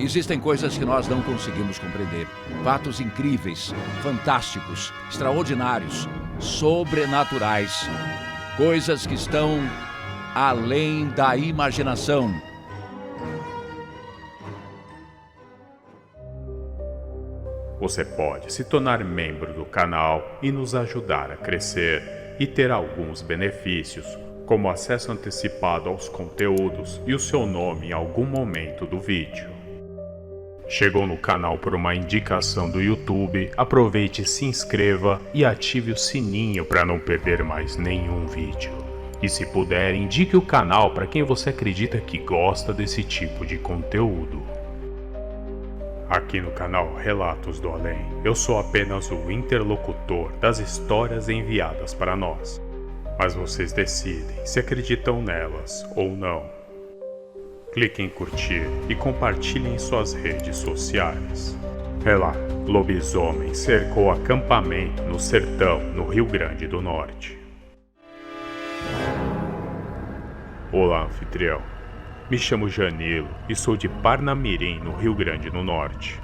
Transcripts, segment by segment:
Existem coisas que nós não conseguimos compreender. Fatos incríveis, fantásticos, extraordinários, sobrenaturais. Coisas que estão além da imaginação. Você pode se tornar membro do canal e nos ajudar a crescer e ter alguns benefícios, como acesso antecipado aos conteúdos e o seu nome em algum momento do vídeo. Chegou no canal por uma indicação do YouTube, aproveite e se inscreva e ative o sininho para não perder mais nenhum vídeo. E se puder, indique o canal para quem você acredita que gosta desse tipo de conteúdo. Aqui no canal Relatos do Além, eu sou apenas o interlocutor das histórias enviadas para nós. Mas vocês decidem se acreditam nelas ou não. Clique em curtir e compartilhe em suas redes sociais. Lá, lobisomem cercou acampamento no sertão, no Rio Grande do Norte. Olá, anfitrião. Me chamo Janilo e sou de Parnamirim, no Rio Grande do Norte.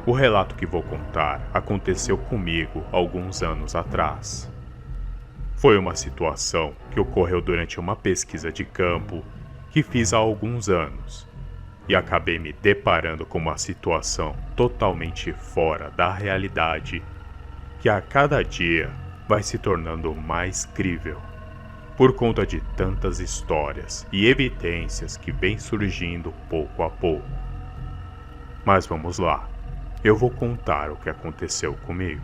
O relato que vou contar aconteceu comigo alguns anos atrás. Foi uma situação que ocorreu durante uma pesquisa de campo que fiz há alguns anos e acabei me deparando com uma situação totalmente fora da realidade que a cada dia vai se tornando mais crível. Por conta de tantas histórias e evidências que vêm surgindo pouco a pouco. Mas vamos lá, eu vou contar o que aconteceu comigo.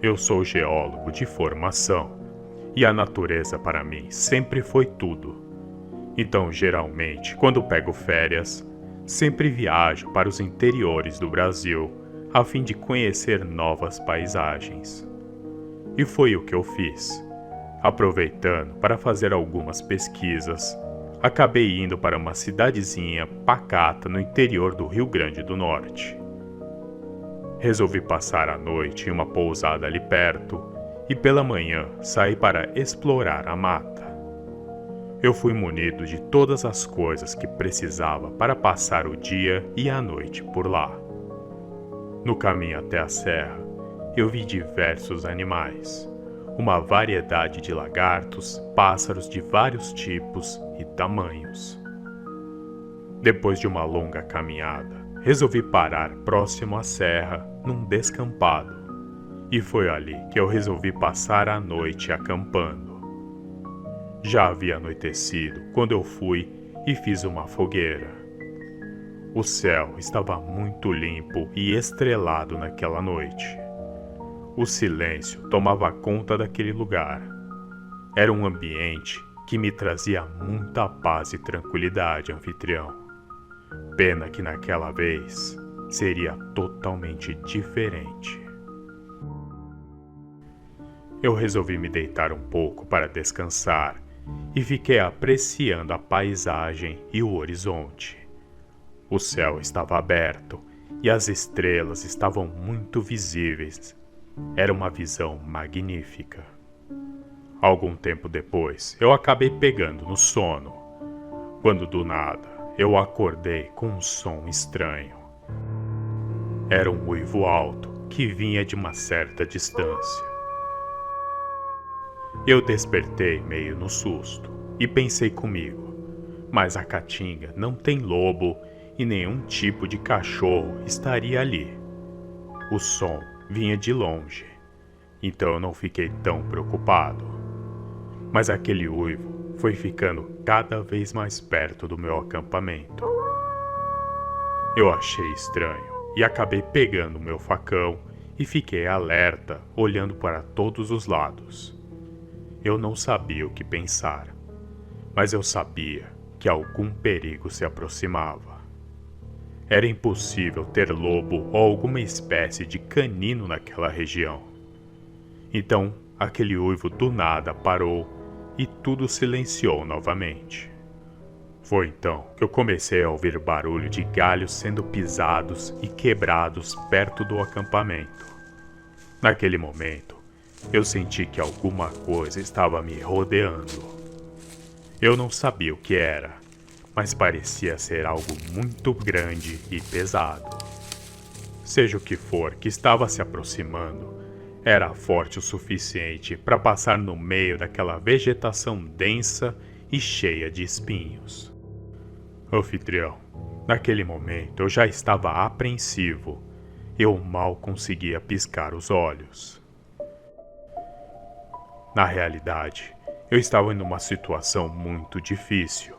Eu sou geólogo de formação e a natureza para mim sempre foi tudo. Então, geralmente, quando pego férias, sempre viajo para os interiores do Brasil a fim de conhecer novas paisagens. E foi o que eu fiz. Aproveitando para fazer algumas pesquisas, acabei indo para uma cidadezinha pacata no interior do Rio Grande do Norte. Resolvi passar a noite em uma pousada ali perto e pela manhã saí para explorar a mata. Eu fui munido de todas as coisas que precisava para passar o dia e a noite por lá. No caminho até a serra, eu vi diversos animais, uma variedade de lagartos, pássaros de vários tipos e tamanhos. Depois de uma longa caminhada, resolvi parar próximo à serra, num descampado, e foi ali que eu resolvi passar a noite acampando. Já havia anoitecido quando eu fui e fiz uma fogueira. O céu estava muito limpo e estrelado naquela noite. O silêncio tomava conta daquele lugar. Era um ambiente que me trazia muita paz e tranquilidade, anfitrião. Pena que naquela vez seria totalmente diferente. Eu resolvi me deitar um pouco para descansar e fiquei apreciando a paisagem e o horizonte. O céu estava aberto e as estrelas estavam muito visíveis. Era uma visão magnífica. Algum tempo depois, eu acabei pegando no sono, quando do nada eu acordei com um som estranho. Era um uivo alto que vinha de uma certa distância. Eu despertei meio no susto e pensei comigo, mas a caatinga não tem lobo e nenhum tipo de cachorro estaria ali. O som vinha de longe, então eu não fiquei tão preocupado. Mas aquele uivo foi ficando cada vez mais perto do meu acampamento. Eu achei estranho e acabei pegando o meu facão e fiquei alerta, olhando para todos os lados. Eu não sabia o que pensar, mas eu sabia que algum perigo se aproximava. Era impossível ter lobo ou alguma espécie de canino naquela região. Então, aquele uivo do nada parou e tudo silenciou novamente. Foi então que eu comecei a ouvir barulho de galhos sendo pisados e quebrados perto do acampamento. Naquele momento, eu senti que alguma coisa estava me rodeando. Eu não sabia o que era, mas parecia ser algo muito grande e pesado. Seja o que for que estava se aproximando, era forte o suficiente para passar no meio daquela vegetação densa e cheia de espinhos. Anfitrião, naquele momento eu já estava apreensivo. Eu mal conseguia piscar os olhos. Na realidade, eu estava em uma situação muito difícil,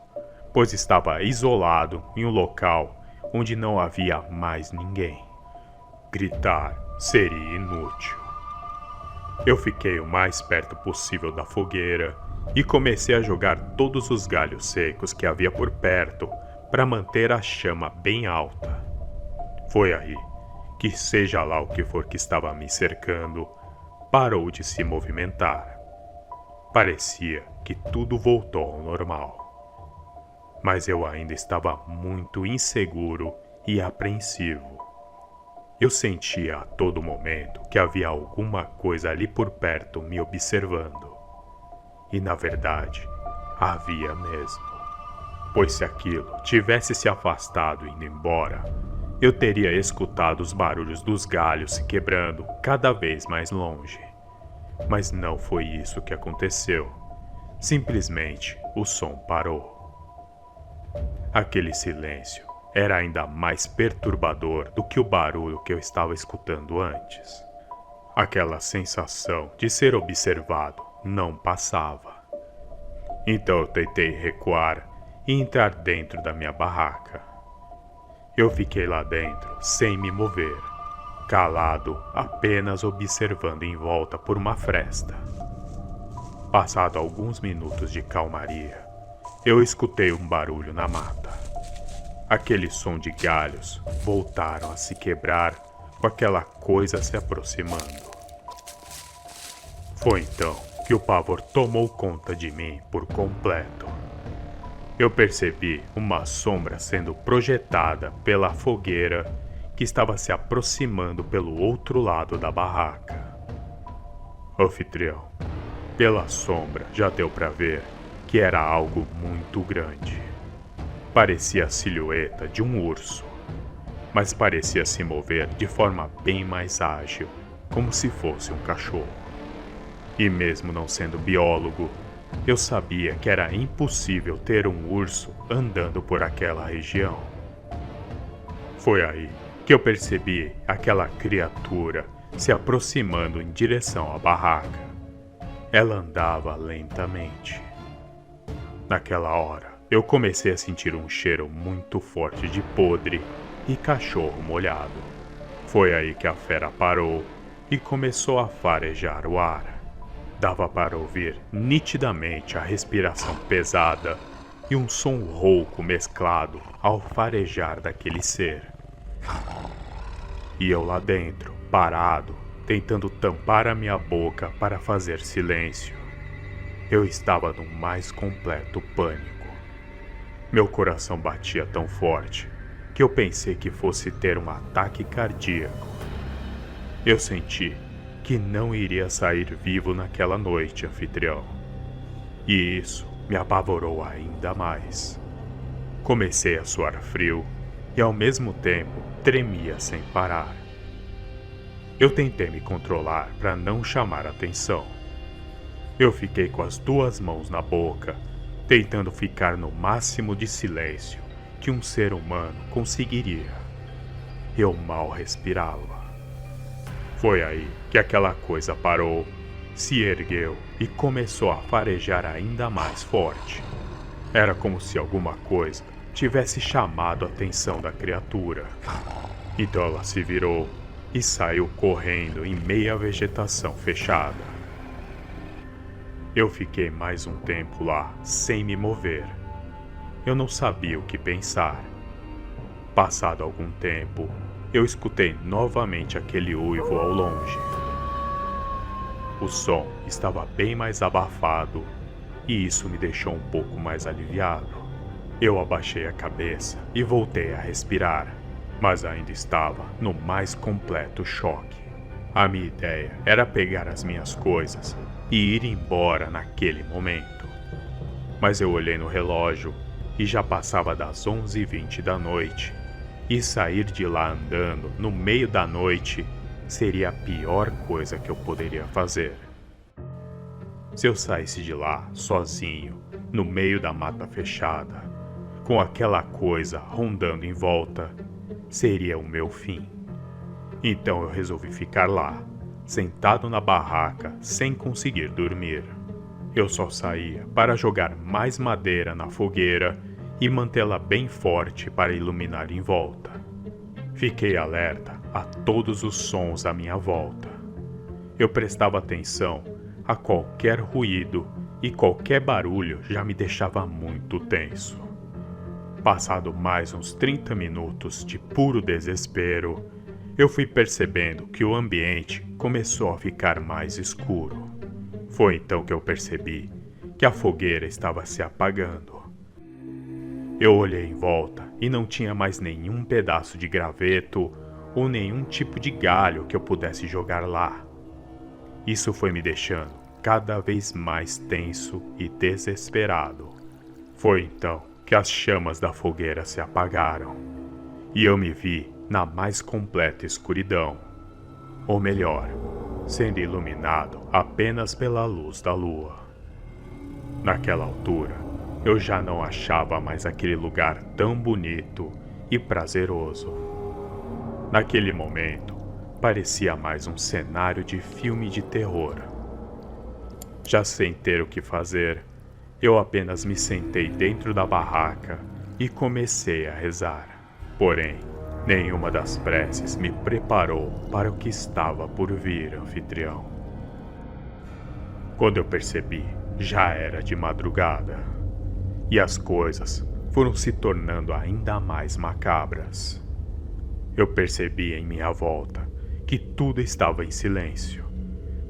pois estava isolado em um local onde não havia mais ninguém. Gritar seria inútil. Eu fiquei o mais perto possível da fogueira e comecei a jogar todos os galhos secos que havia por perto para manter a chama bem alta. Foi aí que, seja lá o que for que estava me cercando, parou de se movimentar. Parecia que tudo voltou ao normal. Mas eu ainda estava muito inseguro e apreensivo. Eu sentia a todo momento que havia alguma coisa ali por perto me observando. E na verdade, havia mesmo. Pois se aquilo tivesse se afastado e indo embora, eu teria escutado os barulhos dos galhos se quebrando cada vez mais longe. Mas não foi isso que aconteceu. Simplesmente o som parou. Aquele silêncio era ainda mais perturbador do que o barulho que eu estava escutando antes. Aquela sensação de ser observado não passava. Então eu tentei recuar e entrar dentro da minha barraca. Eu fiquei lá dentro sem me mover, calado, apenas observando em volta por uma fresta. Passado alguns minutos de calmaria, eu escutei um barulho na mata. Aquele som de galhos voltaram a se quebrar com aquela coisa se aproximando. Foi então que o pavor tomou conta de mim por completo. Eu percebi uma sombra sendo projetada pela fogueira que estava se aproximando pelo outro lado da barraca. Anfitrião, pela sombra já deu para ver que era algo muito grande. Parecia a silhueta de um urso, mas parecia se mover de forma bem mais ágil, como se fosse um cachorro. E mesmo não sendo biólogo, eu sabia que era impossível ter um urso andando por aquela região. Foi aí que eu percebi aquela criatura se aproximando em direção à barraca. Ela andava lentamente. Naquela hora, eu comecei a sentir um cheiro muito forte de podre e cachorro molhado. Foi aí que a fera parou e começou a farejar o ar. Dava para ouvir nitidamente a respiração pesada e um som rouco mesclado ao farejar daquele ser. E eu lá dentro, parado, tentando tampar a minha boca para fazer silêncio. Eu estava no mais completo pânico. Meu coração batia tão forte que eu pensei que fosse ter um ataque cardíaco. Eu senti que não iria sair vivo naquela noite, anfitrião. E isso me apavorou ainda mais. Comecei a suar frio e ao mesmo tempo tremia sem parar. Eu tentei me controlar para não chamar atenção. Eu fiquei com as duas mãos na boca, tentando ficar no máximo de silêncio que um ser humano conseguiria. Eu mal respirava. Foi aí que aquela coisa parou, se ergueu e começou a farejar ainda mais forte. Era como se alguma coisa tivesse chamado a atenção da criatura. Então ela se virou e saiu correndo em meia vegetação fechada. Eu fiquei mais um tempo lá, sem me mover. Eu não sabia o que pensar. Passado algum tempo, eu escutei novamente aquele uivo ao longe. O som estava bem mais abafado e isso me deixou um pouco mais aliviado. Eu abaixei a cabeça e voltei a respirar, mas ainda estava no mais completo choque. A minha ideia era pegar as minhas coisas e ir embora naquele momento. Mas eu olhei no relógio e já passava das 11h20 da noite, e sair de lá andando no meio da noite seria a pior coisa que eu poderia fazer. Se eu saísse de lá sozinho, no meio da mata fechada, com aquela coisa rondando em volta, seria o meu fim. Então eu resolvi ficar lá, sentado na barraca, sem conseguir dormir. Eu só saía para jogar mais madeira na fogueira e mantê-la bem forte para iluminar em volta. Fiquei alerta a todos os sons à minha volta. Eu prestava atenção a qualquer ruído e qualquer barulho já me deixava muito tenso. Passado mais uns 30 minutos de puro desespero, eu fui percebendo que o ambiente começou a ficar mais escuro. Foi então que eu percebi que a fogueira estava se apagando. Eu olhei em volta e não tinha mais nenhum pedaço de graveto ou nenhum tipo de galho que eu pudesse jogar lá. Isso foi me deixando cada vez mais tenso e desesperado. Foi então que as chamas da fogueira se apagaram e eu me vi na mais completa escuridão. Ou melhor, sendo iluminado apenas pela luz da lua. Naquela altura, eu já não achava mais aquele lugar tão bonito e prazeroso. Naquele momento, parecia mais um cenário de filme de terror. Já sem ter o que fazer, eu apenas me sentei dentro da barraca e comecei a rezar. Porém, nenhuma das preces me preparou para o que estava por vir, anfitrião. Quando eu percebi, já era de madrugada, e as coisas foram se tornando ainda mais macabras. Eu percebi em minha volta que tudo estava em silêncio.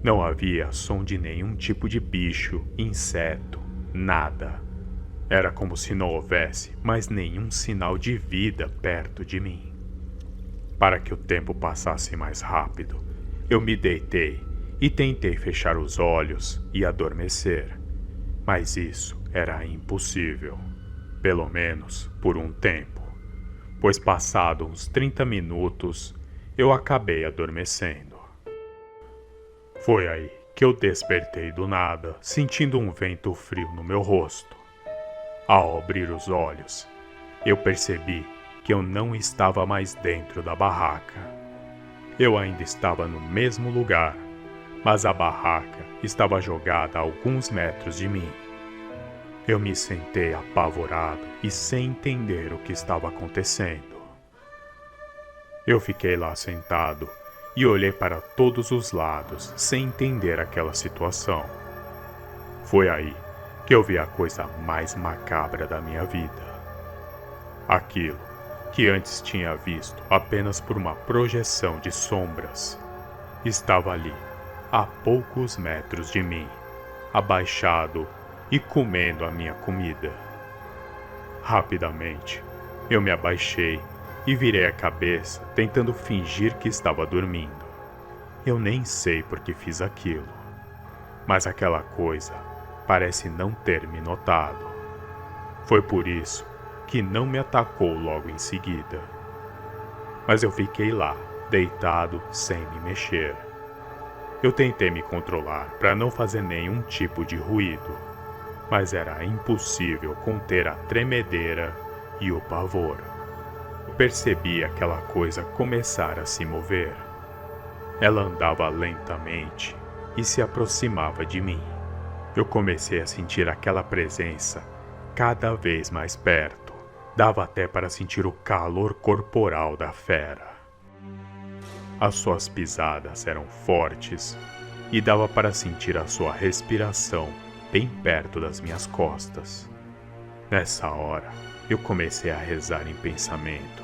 Não havia som de nenhum tipo de bicho, inseto, nada. Era como se não houvesse mais nenhum sinal de vida perto de mim. Para que o tempo passasse mais rápido, eu me deitei e tentei fechar os olhos e adormecer. Mas isso era impossível, pelo menos por um tempo, pois passados uns 30 minutos, eu acabei adormecendo. Foi aí que eu despertei do nada, sentindo um vento frio no meu rosto. Ao abrir os olhos, eu percebi que eu não estava mais dentro da barraca. Eu ainda estava no mesmo lugar, mas a barraca estava jogada a alguns metros de mim. Eu me sentei apavorado e sem entender o que estava acontecendo. Eu fiquei lá sentado e olhei para todos os lados sem entender aquela situação. Foi aí que eu vi a coisa mais macabra da minha vida. Aquilo que antes tinha visto apenas por uma projeção de sombras, estava ali, a poucos metros de mim, abaixado e comendo a minha comida. Rapidamente, eu me abaixei e virei a cabeça, tentando fingir que estava dormindo. Eu nem sei por que fiz aquilo, mas aquela coisa parece não ter me notado. Foi por isso que não me atacou logo em seguida. Mas eu fiquei lá, deitado, sem me mexer. Eu tentei me controlar para não fazer nenhum tipo de ruído, mas era impossível conter a tremedeira e o pavor. Eu percebi aquela coisa começar a se mover. Ela andava lentamente e se aproximava de mim. Eu comecei a sentir aquela presença cada vez mais perto. Dava até para sentir o calor corporal da fera. As suas pisadas eram fortes e dava para sentir a sua respiração bem perto das minhas costas. Nessa hora, eu comecei a rezar em pensamento.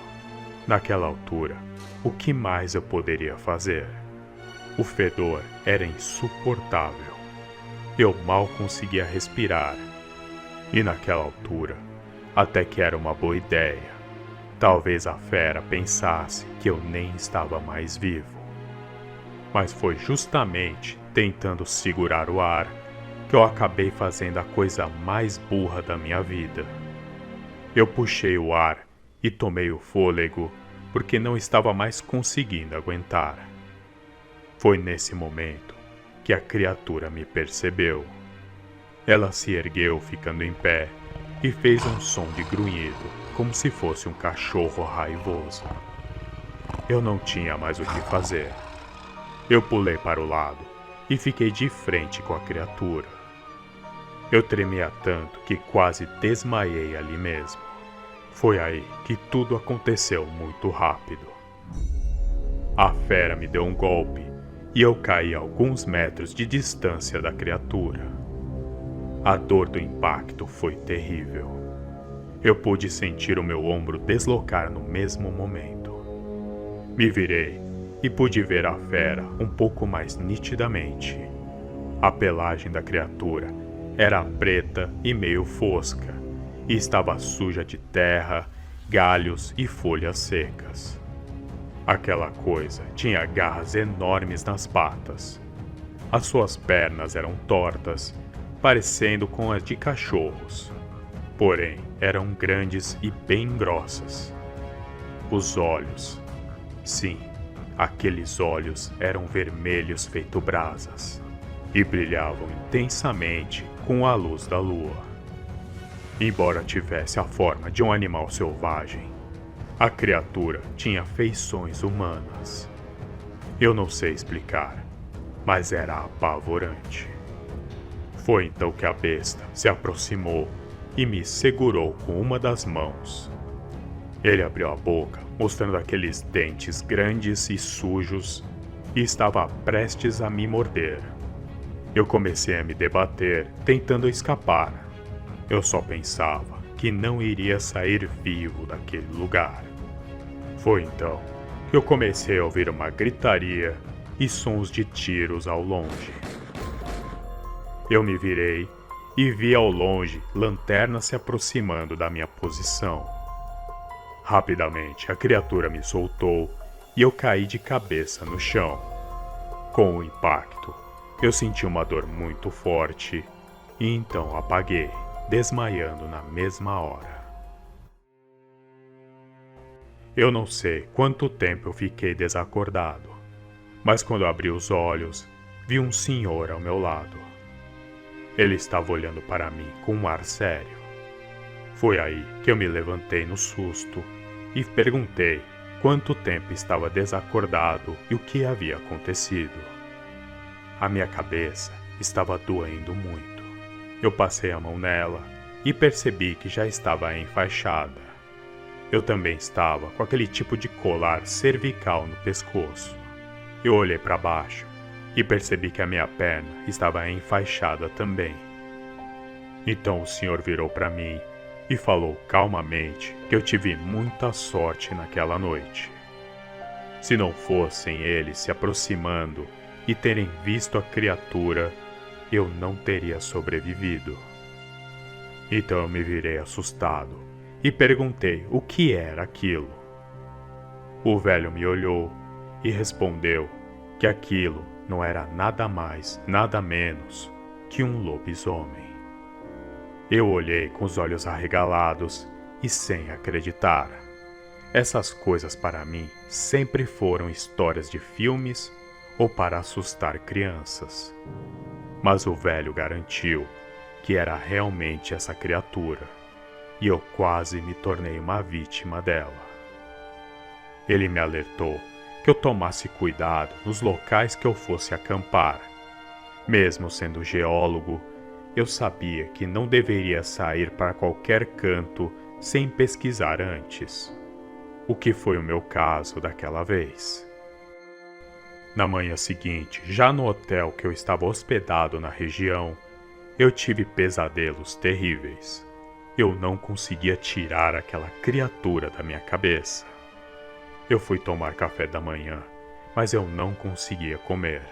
Naquela altura, o que mais eu poderia fazer? O fedor era insuportável. Eu mal conseguia respirar. E naquela altura, até que era uma boa ideia. Talvez a fera pensasse que eu nem estava mais vivo. Mas foi justamente tentando segurar o ar que eu acabei fazendo a coisa mais burra da minha vida. Eu puxei o ar e tomei o fôlego porque não estava mais conseguindo aguentar. Foi nesse momento que a criatura me percebeu. Ela se ergueu ficando em pé e fez um som de grunhido, como se fosse um cachorro raivoso. Eu não tinha mais o que fazer. Eu pulei para o lado e fiquei de frente com a criatura. Eu tremia tanto que quase desmaiei ali mesmo. Foi aí que tudo aconteceu muito rápido. A fera me deu um golpe e eu caí a alguns metros de distância da criatura. A dor do impacto foi terrível. Eu pude sentir o meu ombro deslocar no mesmo momento. Me virei e pude ver a fera um pouco mais nitidamente. A pelagem da criatura era preta e meio fosca, e estava suja de terra, galhos e folhas secas. Aquela coisa tinha garras enormes nas patas. As suas pernas eram tortas, parecendo com as de cachorros, porém eram grandes e bem grossas. Os olhos, sim, aqueles olhos eram vermelhos feito brasas e brilhavam intensamente com a luz da lua. Embora tivesse a forma de um animal selvagem, a criatura tinha feições humanas. Eu não sei explicar, mas era apavorante. Foi então que a besta se aproximou e me segurou com uma das mãos. Ele abriu a boca, mostrando aqueles dentes grandes e sujos, e estava prestes a me morder. Eu comecei a me debater, tentando escapar. Eu só pensava que não iria sair vivo daquele lugar. Foi então que eu comecei a ouvir uma gritaria e sons de tiros ao longe. Eu me virei e vi ao longe lanternas se aproximando da minha posição. Rapidamente a criatura me soltou e eu caí de cabeça no chão. Com o impacto, eu senti uma dor muito forte e então apaguei, desmaiando na mesma hora. Eu não sei quanto tempo eu fiquei desacordado, mas quando abri os olhos, vi um senhor ao meu lado. Ele estava olhando para mim com um ar sério. Foi aí que eu me levantei no susto e perguntei quanto tempo estava desacordado e o que havia acontecido. A minha cabeça estava doendo muito. Eu passei a mão nela e percebi que já estava enfaixada. Eu também estava com aquele tipo de colar cervical no pescoço. Eu olhei para baixo e percebi que a minha perna estava enfaixada também. Então o senhor virou para mim e falou calmamente que eu tive muita sorte naquela noite. Se não fossem eles se aproximando e terem visto a criatura, eu não teria sobrevivido. Então eu me virei assustado e perguntei o que era aquilo. O velho me olhou e respondeu que aquilo não era nada mais, nada menos que um lobisomem. Eu olhei com os olhos arregalados e sem acreditar. Essas coisas para mim sempre foram histórias de filmes ou para assustar crianças. Mas o velho garantiu que era realmente essa criatura, e eu quase me tornei uma vítima dela. Ele me alertou que eu tomasse cuidado nos locais que eu fosse acampar. Mesmo sendo geólogo, eu sabia que não deveria sair para qualquer canto sem pesquisar antes, o que foi o meu caso daquela vez. Na manhã seguinte, já no hotel que eu estava hospedado na região, eu tive pesadelos terríveis. Eu não conseguia tirar aquela criatura da minha cabeça. Eu fui tomar café da manhã, mas eu não conseguia comer.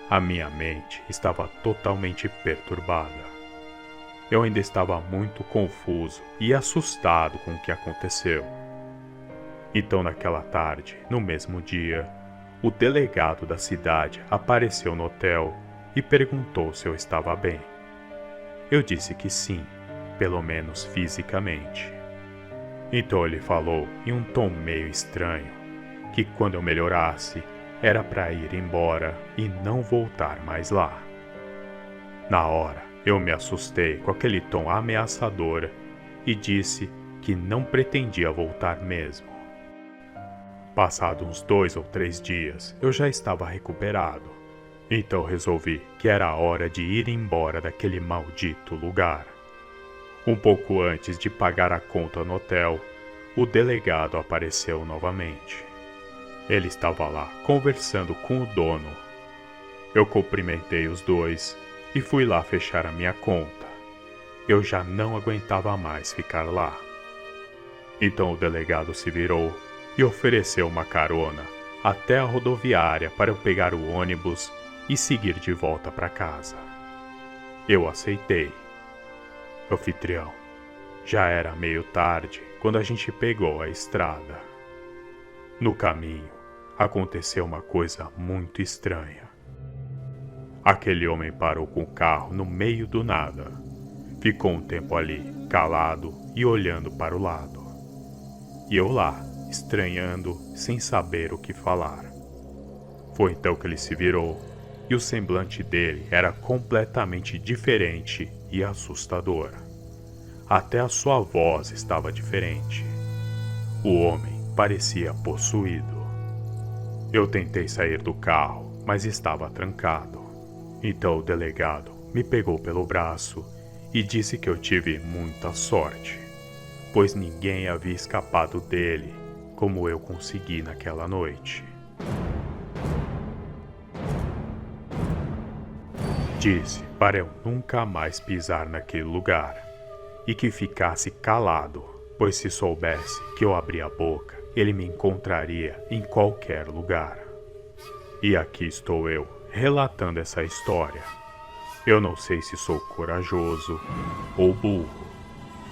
A minha mente estava totalmente perturbada. Eu ainda estava muito confuso e assustado com o que aconteceu. Então, naquela tarde, no mesmo dia, o delegado da cidade apareceu no hotel e perguntou se eu estava bem. Eu disse que sim, pelo menos fisicamente. Então ele falou em um tom meio estranho, que quando eu melhorasse, era para ir embora e não voltar mais lá. Na hora, eu me assustei com aquele tom ameaçador e disse que não pretendia voltar mesmo. Passados uns 2 ou 3 dias, eu já estava recuperado, então resolvi que era a hora de ir embora daquele maldito lugar. Um pouco antes de pagar a conta no hotel, o delegado apareceu novamente. Ele estava lá conversando com o dono. Eu cumprimentei os dois e fui lá fechar a minha conta. Eu já não aguentava mais ficar lá. Então o delegado se virou e ofereceu uma carona até a rodoviária para eu pegar o ônibus e seguir de volta para casa. Eu aceitei. Anfitrião, já era meio tarde quando a gente pegou a estrada. No caminho, aconteceu uma coisa muito estranha. Aquele homem parou com o carro no meio do nada. Ficou um tempo ali, calado e olhando para o lado. E eu lá, estranhando, sem saber o que falar. Foi então que ele se virou e o semblante dele era completamente diferente e assustador. Até a sua voz estava diferente. O homem parecia possuído. Eu tentei sair do carro, mas estava trancado. Então o delegado me pegou pelo braço e disse que eu tive muita sorte, pois ninguém havia escapado dele como eu consegui naquela noite. Disse para eu nunca mais pisar naquele lugar e que ficasse calado, pois se soubesse que eu abria a boca, ele me encontraria em qualquer lugar. E aqui estou eu, relatando essa história. Eu não sei se sou corajoso ou burro,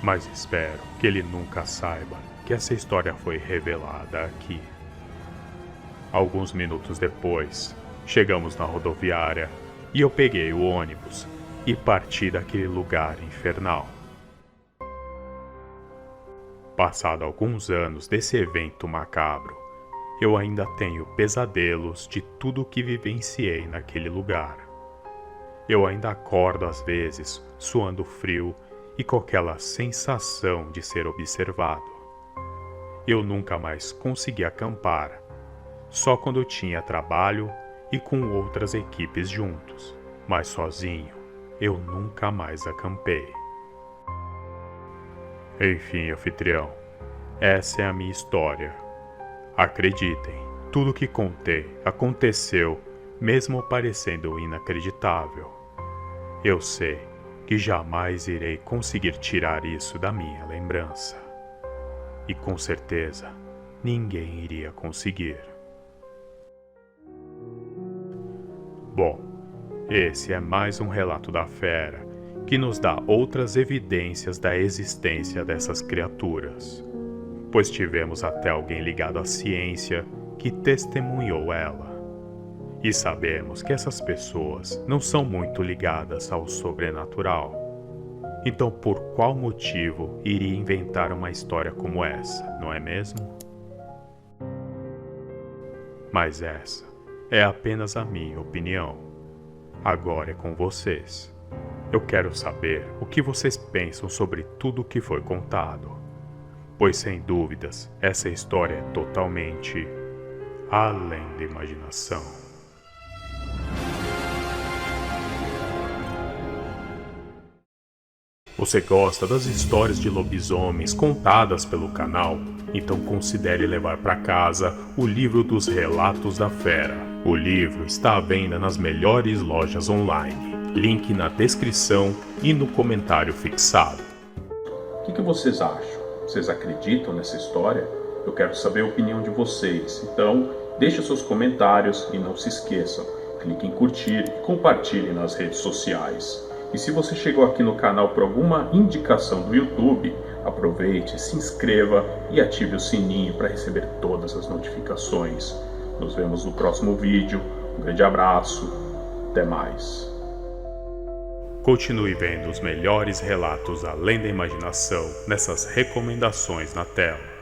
mas espero que ele nunca saiba que essa história foi revelada aqui. Alguns minutos depois, chegamos na rodoviária e eu peguei o ônibus e parti daquele lugar infernal. Passado alguns anos desse evento macabro, eu ainda tenho pesadelos de tudo o que vivenciei naquele lugar. Eu ainda acordo às vezes, suando frio e com aquela sensação de ser observado. Eu nunca mais consegui acampar, só quando eu tinha trabalho e com outras equipes juntos, mas sozinho eu nunca mais acampei. Enfim, anfitrião, essa é a minha história. Acreditem, tudo que contei aconteceu, mesmo parecendo inacreditável. Eu sei que jamais irei conseguir tirar isso da minha lembrança. E com certeza, ninguém iria conseguir. Bom, esse é mais um relato da fera que nos dá outras evidências da existência dessas criaturas, pois tivemos até alguém ligado à ciência que testemunhou ela. E sabemos que essas pessoas não são muito ligadas ao sobrenatural. Então, por qual motivo iria inventar uma história como essa, não é mesmo? Mas essa é apenas a minha opinião. Agora é com vocês. Eu quero saber o que vocês pensam sobre tudo o que foi contado, pois sem dúvidas essa história é totalmente além da imaginação. Você gosta das histórias de lobisomens contadas pelo canal? Então considere levar para casa o livro dos Relatos da Fera. O livro está à venda nas melhores lojas online. Link na descrição e no comentário fixado. O que vocês acham? Vocês acreditam nessa história? Eu quero saber a opinião de vocês. Então, deixe seus comentários e não se esqueçam, clique em curtir e compartilhe nas redes sociais. E se você chegou aqui no canal por alguma indicação do YouTube, aproveite, se inscreva e ative o sininho para receber todas as notificações. Nos vemos no próximo vídeo. Um grande abraço. Até mais. Continue vendo os melhores relatos além da imaginação nessas recomendações na tela.